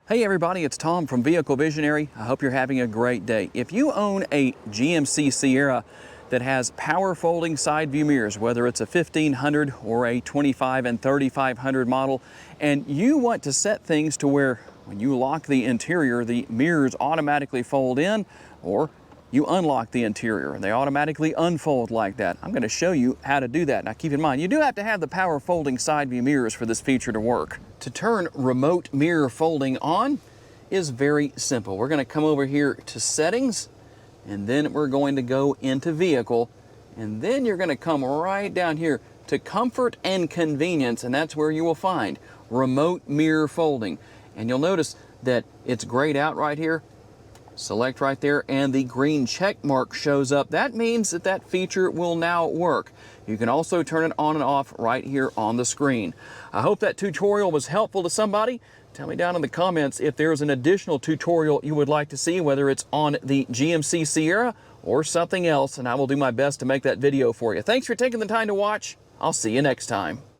Hey everybody, it's Tom from Vehicle Visionary. I hope you're having a great day. If you own a GMC Sierra that has power folding side view mirrors, whether it's a 1500 or a 25 and 3500 model, and you want to set things to where when you lock the interior, the mirrors automatically fold in, or you unlock the interior and they automatically unfold like that, I'm going to show you how to do that. Now keep in mind, you do have to have the power folding side view mirrors for this feature to work. To turn remote mirror folding on is very simple. We're going to come over here to settings, and then we're going to go into vehicle, and then you're going to come right down here to comfort and convenience, and that's where you will find remote mirror folding. And you'll notice that it's grayed out right here. Select right there and the green check mark shows up. That means that that feature will now work. You can also turn it on and off right here on the screen. I hope that tutorial was helpful to somebody. Tell me down in the comments if there's an additional tutorial you would like to see, whether it's on the GMC Sierra or something else, and I will do my best to make that video for you. Thanks for taking the time to watch. I'll see you next time.